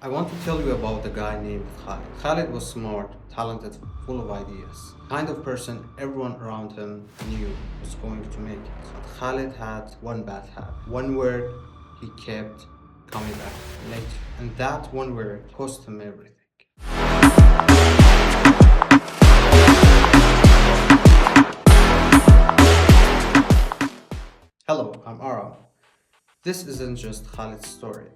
I want to tell you about a guy named Khalid. Khalid was smart, talented, full of ideas. Kind of person everyone around him knew was going to make it. But Khalid had one bad habit. One word he kept coming back later. And that one word cost him everything. Hello, I'm Aram. This isn't just Khalid's story.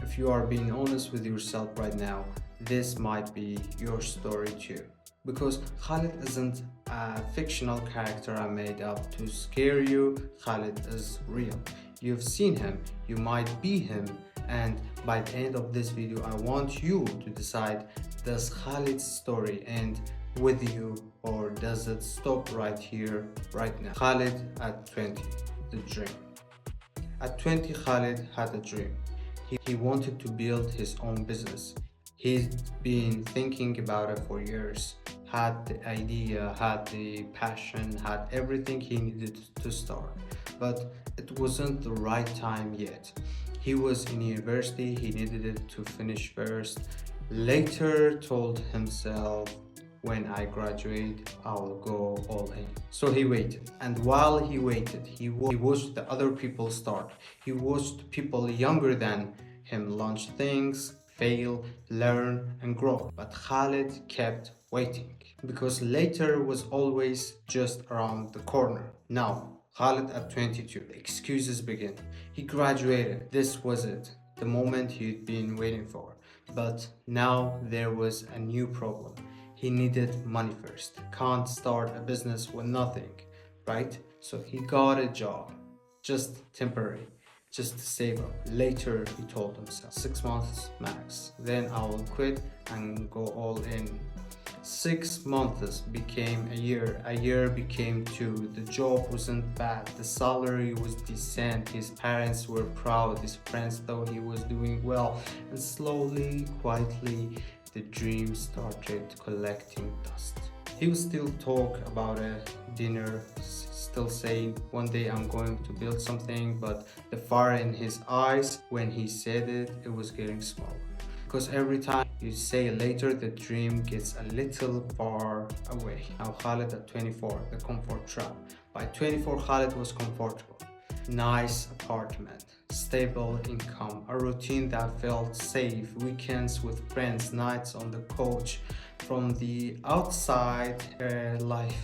If you are being honest with yourself right now, this might be your story too. Because Khalid isn't a fictional character I made up to scare you, Khalid is real. You've seen him, you might be him, and by the end of this video, I want you to decide, does Khalid's story end with you or does it stop right here, right now? Khalid at 20, the dream. At 20, Khalid had a dream. He wanted to build his own business. He'd been thinking about it for years, had the idea, had the passion, had everything he needed to start. But it wasn't the right time yet. He was in university, he needed it to finish first. Later told himself, when I graduate, I'll go all in. So he waited. And while he waited, he watched the other people start. He watched people younger than him launch things, fail, learn, and grow. But Khalid kept waiting because later was always just around the corner. Now, Khalid at 22, excuses begin. He graduated. This was it, the moment he'd been waiting for. But now there was a new problem. He needed money first. Can't start a business with nothing, right? So he got a job, just temporary, just to save up. Later, he told himself, 6 months max. Then I will quit and go all in. 6 months became a year. A year became 2. The job wasn't bad. The salary was decent. His parents were proud. His friends thought he was doing well. And slowly, quietly, the dream started collecting dust. He would still talk about a dinner, still saying, one day I'm going to build something, but the fire in his eyes, when he said it, it was getting smaller. Because every time you say later, the dream gets a little far away. Now Khalid at 24, the comfort trap. By 24, Khalid was comfortable. Nice apartment, stable income, a routine that felt safe, weekends with friends, nights on the couch. From the outside, life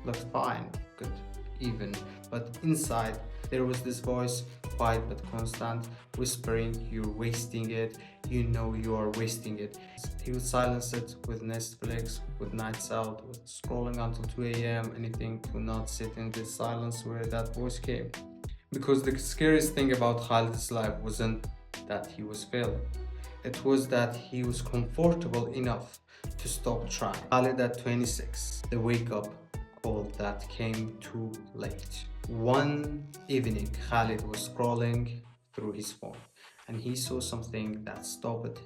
looked fine, good, even. But inside, there was this voice, quiet but constant, whispering, you're wasting it, you know you are wasting it. He would silence it with Netflix, with nights out, with scrolling until 2 a.m., anything to not sit in this silence where that voice came. Because the scariest thing about Khalid's life wasn't that he was failing. It was that he was comfortable enough to stop trying. Khalid at 26, the wake-up call that came too late. One evening, Khalid was scrolling through his phone and he saw something that stopped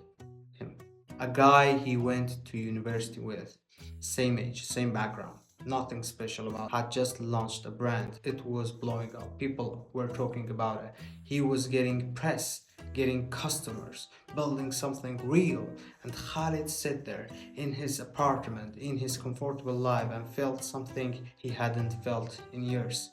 him. A guy he went to university with, same age, same background. Nothing special about it. Had just launched a brand. It was blowing up. People were talking about it. He was getting press, getting customers, building something real. And Khalid sat there in his apartment, in his comfortable life, and felt something he hadn't felt in years.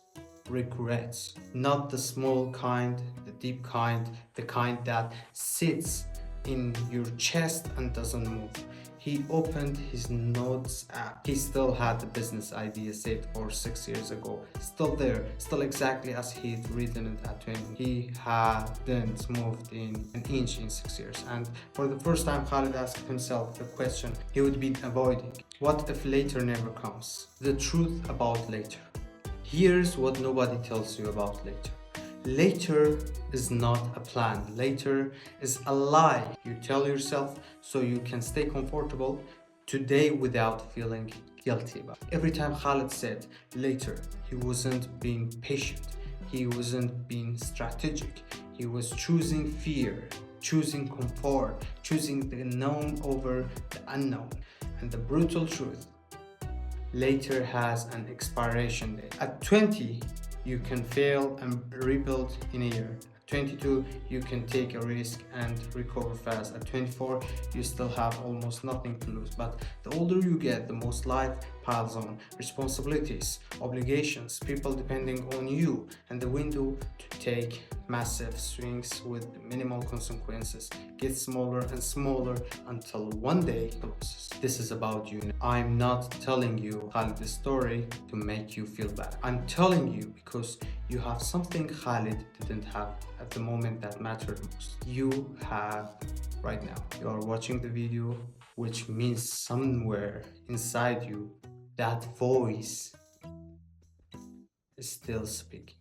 Regrets. Not the small kind, the deep kind, the kind that sits in your chest and doesn't move. He opened his notes app. He still had the business idea saved for 6 years ago. Still there, still exactly as he'd written it at 20. He hadn't moved in an inch in 6 years. And for the first time, Khalid asked himself the question he would be avoiding. What if later never comes? The truth about later. Here's what nobody tells you about later. Later is not a plan. Later is a lie you tell yourself so you can stay comfortable today without feeling guilty about it. Every time Khalid said later, he wasn't being patient. He wasn't being strategic. He was choosing fear, choosing comfort, choosing the known over the unknown. And the brutal truth, later has an expiration date. At 20, you can fail and rebuild in a year. At 22, you can take a risk and recover fast. At 24, you still have almost nothing to lose. But the older you get, the most life piles on. Responsibilities, obligations, people depending on you, and the window to take massive swings with minimal consequences gets smaller and smaller until one day it closes. This is about you. I'm not telling you Khalid's story to make you feel bad. I'm telling you because you have something Khalid didn't have at the moment that mattered most. You have right now. You are watching the video, which means somewhere inside you, that voice is still speaking.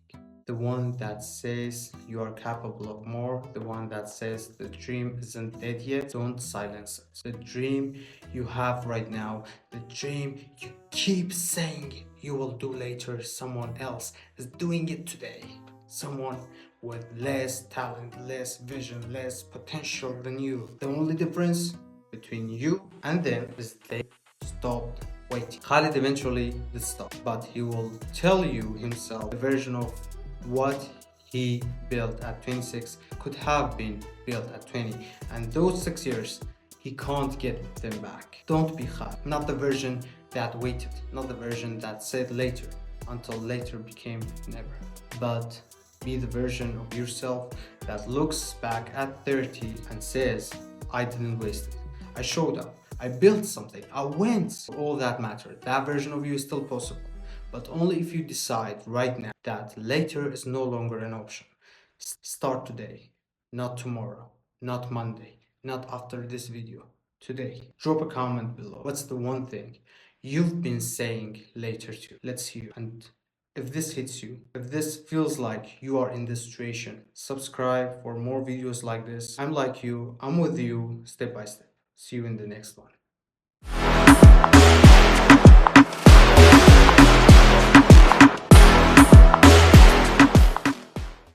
The one that says you are capable of more, the one that says the dream isn't dead yet, don't silence it. The dream you have right now, the dream you keep saying you will do later, someone else is doing it today. Someone with less talent, less vision, less potential than you. The only difference between you and them is they stopped waiting. Khalid eventually did stop, but he will tell you himself the version of what he built at 26 could have been built at 20, and those 6 years he can't get them back. Don't be Khalid, not the version that waited, not the version that said later until later became never, but be the version of yourself that looks back at 30 and says, I didn't waste it. I showed up. I built something. I went. All that mattered. That version of you is still possible, but only if you decide right now that later is no longer an option. Start today, not tomorrow, not Monday, not after this video. Today. Drop a comment below. What's the one thing you've been saying later to? Let's hear. And if this hits you, if this feels like you are in this situation, subscribe for more videos like this. I'm like you, I'm with you step by step. See you in the next one.